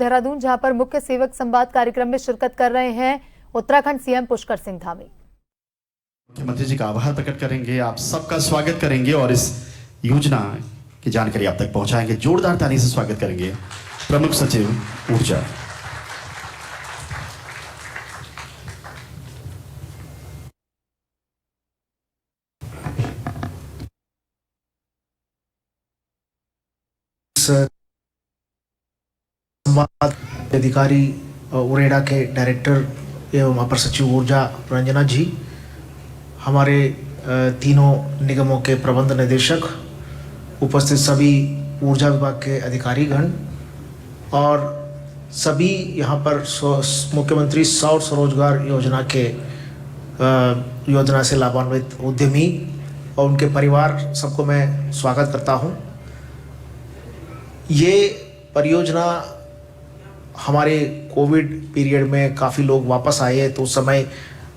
देहरादून, जहां पर मुख्य सेवक संवाद कार्यक्रम में शिरकत कर रहे हैं उत्तराखंड सीएम पुष्कर सिंह धामी। मुख्यमंत्री जी का आभार प्रकट करेंगे, आप सबका स्वागत करेंगे और इस योजना की जानकारी आप तक पहुंचाएंगे। जोरदार ताली से स्वागत करेंगे प्रमुख सचिव ऊर्जा। संवाद अधिकारी उरेडा के डायरेक्टर एवं अपर सचिव ऊर्जा रंजना जी, हमारे तीनों निगमों के प्रबंध निदेशक, उपस्थित सभी ऊर्जा विभाग के अधिकारीगण और सभी यहाँ पर मुख्यमंत्री सौर स्वरोजगार योजना के योजना से लाभान्वित उद्यमी और उनके परिवार, सबको मैं स्वागत करता हूँ। ये परियोजना हमारे कोविड पीरियड में काफ़ी लोग वापस आए तो उस समय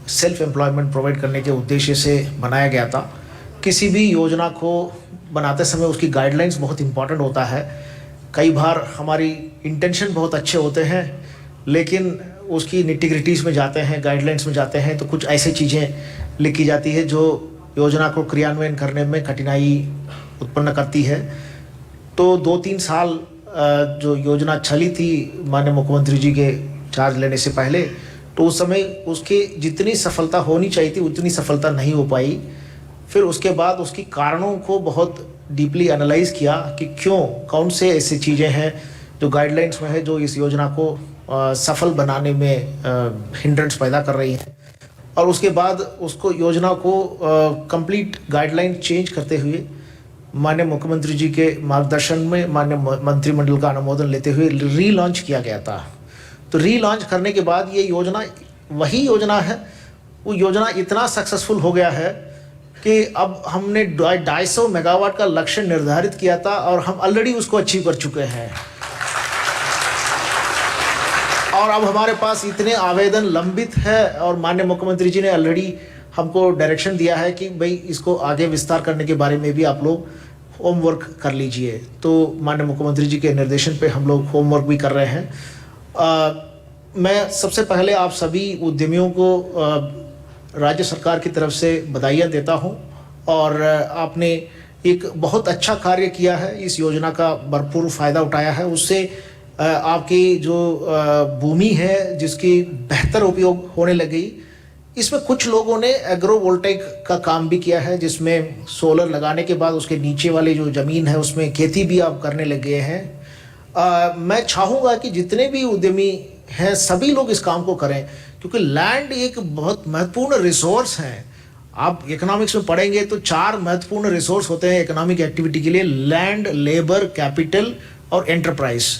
सेल्फ एम्प्लॉयमेंट प्रोवाइड करने के उद्देश्य से बनाया गया था। किसी भी योजना को बनाते समय उसकी गाइडलाइंस बहुत इम्पॉर्टेंट होता है। कई बार हमारी इंटेंशन बहुत अच्छे होते हैं लेकिन उसकी निटिग्रिटीज़ में जाते हैं, गाइडलाइंस में जाते हैं तो कुछ ऐसी चीज़ें लिखी जाती है जो योजना को क्रियान्वयन करने में कठिनाई उत्पन्न करती है। तो 2-3 साल जो योजना चली थी माननीय मुख्यमंत्री जी के चार्ज लेने से पहले, तो उस समय उसकी जितनी सफलता होनी चाहिए थी उतनी सफलता नहीं हो पाई। फिर उसके बाद उसकी कारणों को बहुत डीपली एनालाइज किया कि क्यों, कौन से ऐसी चीज़ें हैं जो गाइडलाइंस में है जो इस योजना को सफल बनाने में हिंड्रेंस पैदा कर रही हैं। और उसके बाद उसको योजना को कंप्लीट गाइडलाइन चेंज करते हुए माननीय मुख्यमंत्री जी के मार्गदर्शन में माननीय मंत्रिमंडल का अनुमोदन लेते हुए रीलॉन्च किया गया था। तो रीलॉन्च करने के बाद ये योजना वही योजना है, वो योजना इतना सक्सेसफुल हो गया है कि अब हमने 250 मेगावाट का लक्ष्य निर्धारित किया था और हम ऑलरेडी उसको अचीव कर चुके हैं। और अब हमारे पास इतने आवेदन लंबित है और माननीय मुख्यमंत्री जी ने ऑलरेडी हमको डायरेक्शन दिया है कि भाई इसको आगे विस्तार करने के बारे में भी आप लोग होमवर्क कर लीजिए। तो माननीय मुख्यमंत्री जी के निर्देशन पे हम लोग होमवर्क भी कर रहे हैं। मैं सबसे पहले आप सभी उद्यमियों को राज्य सरकार की तरफ से बधाइयाँ देता हूँ और आपने एक बहुत अच्छा कार्य किया है, इस योजना का भरपूर फ़ायदा उठाया है। उससे आपकी जो भूमि है जिसकी बेहतर उपयोग होने लगी। इसमें कुछ लोगों ने एग्रोवोल्टेक का काम भी किया है जिसमें सोलर लगाने के बाद उसके नीचे वाली जो ज़मीन है उसमें खेती भी आप करने लगे हैं। मैं चाहूँगा कि जितने भी उद्यमी हैं सभी लोग इस काम को करें क्योंकि लैंड एक बहुत महत्वपूर्ण रिसोर्स है। आप इकोनॉमिक्स में पढ़ेंगे तो 4 महत्वपूर्ण रिसोर्स होते हैं इकोनॉमिक एक्टिविटी के लिए: लैंड, लेबर, कैपिटल और एंटरप्राइज।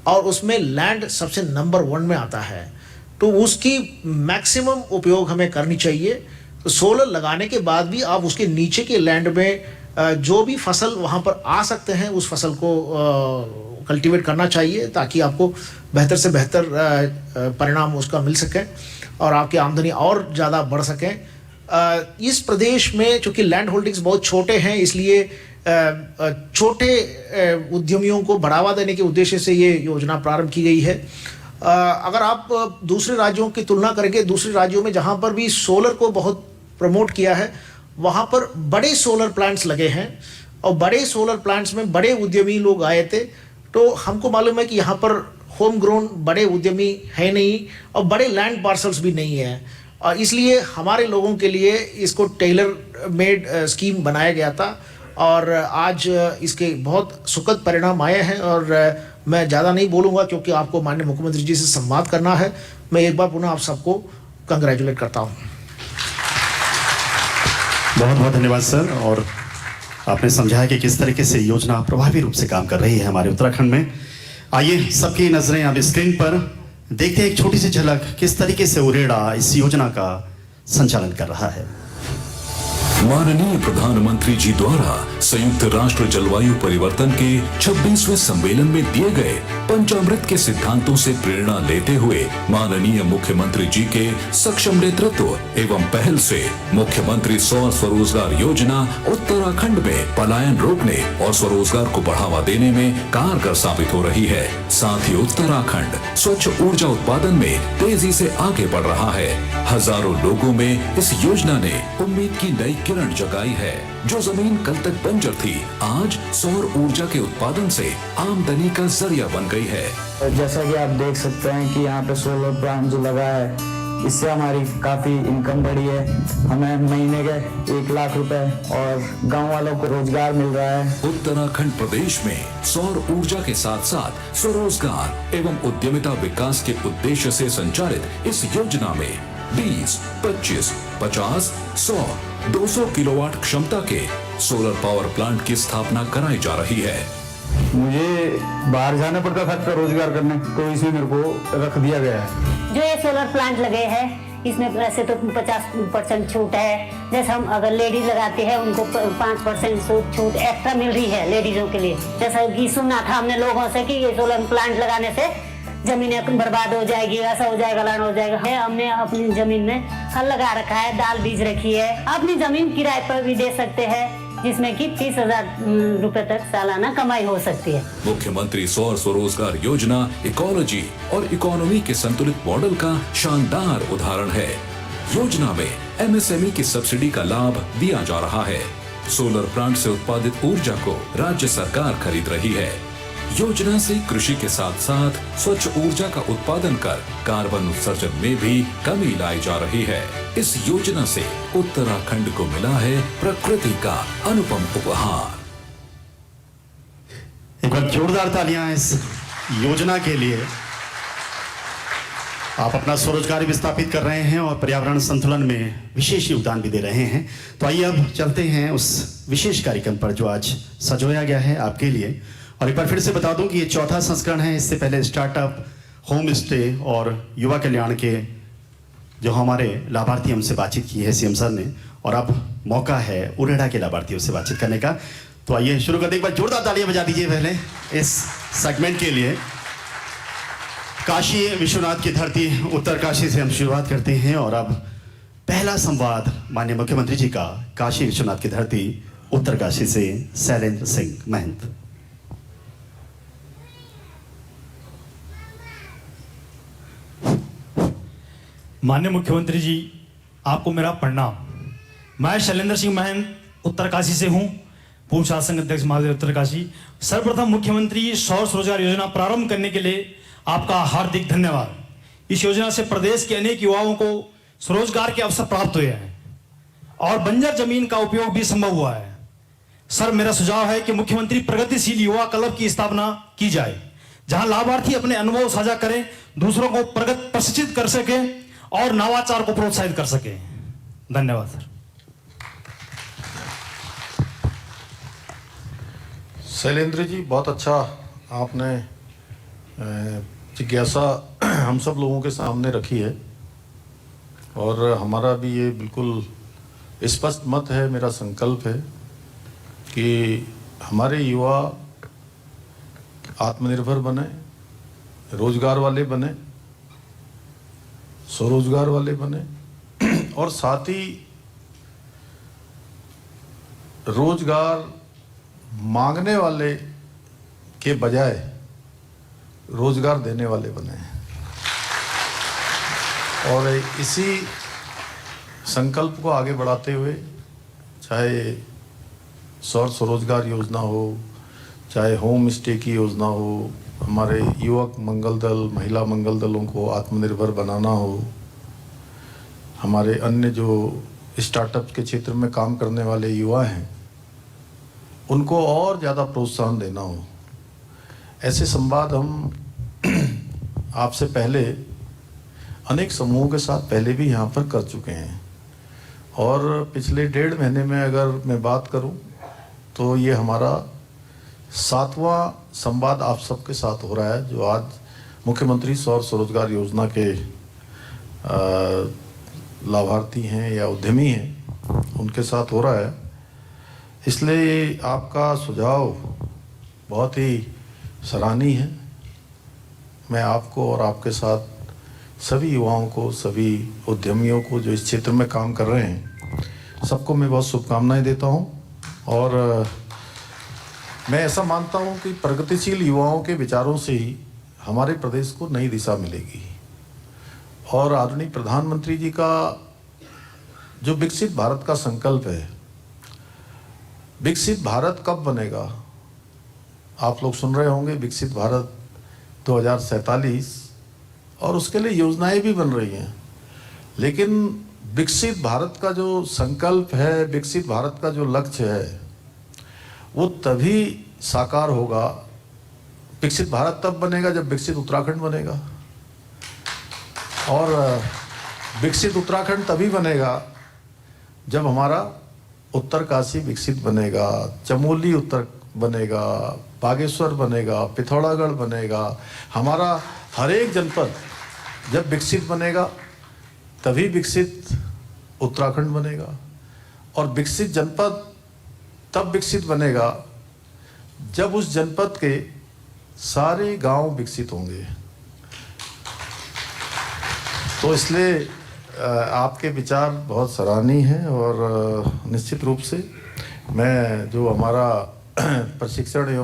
और उसमें लैंड सबसे नंबर 1 में आता है, तो उसकी मैक्सिमम उपयोग हमें करनी चाहिए। तो सोलर लगाने के बाद भी आप उसके नीचे के लैंड में जो भी फसल वहाँ पर आ सकते हैं उस फसल को कल्टीवेट करना चाहिए ताकि आपको बेहतर से बेहतर परिणाम उसका मिल सके और आपकी आमदनी और ज़्यादा बढ़ सके। इस प्रदेश में चूँकि लैंड होल्डिंग्स बहुत छोटे हैं इसलिए छोटे उद्यमियों को बढ़ावा देने के उद्देश्य से ये योजना प्रारंभ की गई है। अगर आप दूसरे राज्यों की तुलना करेंगे, दूसरे राज्यों में जहाँ पर भी सोलर को बहुत प्रमोट किया है वहाँ पर बड़े सोलर प्लांट्स लगे हैं और बड़े सोलर प्लांट्स में बड़े उद्यमी लोग आए थे। तो हमको मालूम है कि यहाँ पर होम ग्रोन बड़े उद्यमी है नहीं और बड़े लैंड पार्सल्स भी नहीं है और इसलिए हमारे लोगों के लिए इसको टेलर मेड स्कीम बनाया गया था और आज इसके बहुत सुखद परिणाम आए हैं। और मैं ज़्यादा नहीं बोलूँगा क्योंकि आपको माननीय मुख्यमंत्री जी से संवाद करना है। मैं एक बार पुनः आप सबको कंग्रेचुलेट करता हूँ। बहुत बहुत धन्यवाद सर। और आपने समझाया कि किस तरीके से योजना प्रभावी रूप से काम कर रही है हमारे उत्तराखंड में। आइए सबकी नजरें अब स्क्रीन पर देखते हैं एक छोटी सी झलक किस तरीके से उरेडा इस योजना का संचालन कर रहा है। माननीय प्रधानमंत्री जी द्वारा संयुक्त राष्ट्र जलवायु परिवर्तन के 26वें सम्मेलन में दिए गए पंचामृत के सिद्धांतों से प्रेरणा लेते हुए माननीय मुख्यमंत्री जी के सक्षम नेतृत्व एवं पहल से मुख्यमंत्री सौर स्वरोजगार योजना उत्तराखंड में पलायन रोकने और स्वरोजगार को बढ़ावा देने में कारगर साबित हो रही है। साथ ही उत्तराखंड स्वच्छ ऊर्जा उत्पादन में तेजी से आगे बढ़ रहा है। हजारों लोगों में इस योजना ने उम्मीद की नई किरण जगाई है। जो जमीन कल तक बंजर थी, आज सौर ऊर्जा के उत्पादन से आमदनी का जरिया बन गई है। जैसा कि आप देख सकते हैं कि यहाँ पे सोलर प्लांट जो लगा है, इससे हमारी काफी इनकम बढ़ी है। हमें महीने के 1 लाख रुपए और गांव वालों को रोजगार मिल रहा है। उत्तराखंड प्रदेश में सौर ऊर्जा के साथ साथ स्वरोजगार एवं उद्यमिता विकास के उद्देश्य से संचालित इस योजना में 20, 25, 50, 100, 200 किलोवाट क्षमता के सोलर पावर प्लांट की स्थापना कराई जा रही है। मुझे बाहर जाना पड़ता था रोजगार करने, तो इसमें मेरे को रख दिया गया है। जो ये सोलर प्लांट लगे हैं, इसमें वैसे तो 50% छूट है। जैसे हम अगर लेडीज लगाते हैं उनको 5% छूट एक्स्ट्रा मिल रही है लेडीजों के लिए। जैसा कि सुना था हमने लोगों से कि ये सोलर प्लांट लगाने से जमीनें बर्बाद हो जाएगी, ऐसा हो जाएगा, लाना हो जाएगा। हमने अपनी जमीन में हल लगा रखा है, दाल बीज रखी है। अपनी जमीन किराए पर भी दे सकते हैं, जिसमें कि 30,000 रुपए तक सालाना कमाई हो सकती है। मुख्यमंत्री सौर स्वरोजगार योजना इकोलॉजी और इकोनॉमी के संतुलित मॉडल का शानदार उदाहरण है। योजना में MSME की सब्सिडी का लाभ दिया जा रहा है। सोलर प्लांट से उत्पादित ऊर्जा को राज्य सरकार खरीद रही है। योजना से कृषि के साथ साथ स्वच्छ ऊर्जा का उत्पादन कर कार्बन उत्सर्जन में भी कमी लाई जा रही है। इस योजना से उत्तराखंड को मिला है प्रकृति का अनुपम उपहार। एक बार जोरदार तालियां इस योजना के लिए। आप अपना स्वरोजगार भी स्थापित कर रहे हैं और पर्यावरण संतुलन में विशेष योगदान भी दे रहे हैं। तो आइए अब चलते हैं उस विशेष कार्यक्रम पर जो आज सजोया गया है आपके लिए। और एक बार फिर से बता दूं कि ये 4था संस्करण है। इससे पहले स्टार्टअप, होम स्टे और युवा कल्याण के जो हमारे लाभार्थी हमसे बातचीत की है सीएम सर ने, और अब मौका है उरेडा के लाभार्थियों से बातचीत करने का। तो आइए शुरू करते हैं। एक बार जोरदार तालियां बजा दीजिए पहले इस सेगमेंट के लिए। काशी विश्वनाथ की धरती उत्तरकाशी से हम शुरुआत करते हैं और अब पहला संवाद माननीय मुख्यमंत्री जी का काशी विश्वनाथ की धरती उत्तरकाशी से शैलेंद्र सिंह महंत। माननीय मुख्यमंत्री जी, आपको मेरा प्रणाम। मैं शैलेंद्र सिंह महंत उत्तरकाशी से हूं, पूर्व शासन अध्यक्ष महादेव उत्तरकाशी। सर्वप्रथम मुख्यमंत्री सौर स्वरोजगार योजना प्रारंभ करने के लिए आपका हार्दिक धन्यवाद। इस योजना से प्रदेश के अनेक युवाओं को स्वरोजगार के अवसर प्राप्त हुए हैं और बंजर जमीन का उपयोग भी संभव हुआ है। सर, मेरा सुझाव है कि मुख्यमंत्री प्रगतिशील युवा क्लब की स्थापना की जाए, जहां लाभार्थी अपने अनुभव साझा करें, दूसरों को प्रशिक्षित कर सके और नवाचार को प्रोत्साहित कर सके। धन्यवाद सर। शैलेंद्र जी, बहुत अच्छा आपने जिज्ञासा हम सब लोगों के सामने रखी है और हमारा भी ये बिल्कुल स्पष्ट मत है, मेरा संकल्प है कि हमारे युवा आत्मनिर्भर बने, रोजगार वाले बने, स्वरोजगार वाले बने और साथ ही रोजगार मांगने वाले के बजाय रोजगार देने वाले बने। और इसी संकल्प को आगे बढ़ाते हुए, चाहे सौर स्वरोजगार योजना हो, चाहे होम स्टे की योजना हो, हमारे युवक मंगल दल, महिला मंगल दलों को आत्मनिर्भर बनाना हो, हमारे अन्य जो स्टार्टअप के क्षेत्र में काम करने वाले युवा हैं उनको और ज़्यादा प्रोत्साहन देना हो, ऐसे संवाद हम आपसे पहले अनेक समूहों के साथ पहले भी यहाँ पर कर चुके हैं। और पिछले 1.5 महीने में अगर मैं बात करूँ तो ये हमारा 7वां संवाद आप सबके साथ हो रहा है, जो आज मुख्यमंत्री सौर स्वरोजगार योजना के लाभार्थी हैं या उद्यमी हैं उनके साथ हो रहा है। इसलिए आपका सुझाव बहुत ही सराहनीय है। मैं आपको और आपके साथ सभी युवाओं को, सभी उद्यमियों को जो इस क्षेत्र में काम कर रहे हैं, सबको मैं बहुत शुभकामनाएं देता हूं। और मैं ऐसा मानता हूं कि प्रगतिशील युवाओं के विचारों से ही हमारे प्रदेश को नई दिशा मिलेगी। और आदरणीय प्रधानमंत्री जी का जो विकसित भारत का संकल्प है, विकसित भारत कब बनेगा? आप लोग सुन रहे होंगे विकसित भारत 2047, और उसके लिए योजनाएं भी बन रही हैं। लेकिन विकसित भारत का जो संकल्प है, विकसित भारत का जो लक्ष्य है, वो तभी साकार होगा। विकसित भारत तब बनेगा जब विकसित उत्तराखंड बनेगा, और विकसित उत्तराखंड तभी बनेगा जब हमारा उत्तरकाशी विकसित बनेगा, चमोली उत्तर बनेगा, बागेश्वर बनेगा, पिथौरागढ़ बनेगा। हमारा हर एक जनपद जब विकसित बनेगा तभी विकसित उत्तराखंड बनेगा। और विकसित जनपद तब विकसित बनेगा जब उस जनपद के सारे गांव विकसित होंगे। तो इसलिए आपके विचार बहुत सराहनीय हैं, और निश्चित रूप से मैं जो हमारा प्रशिक्षण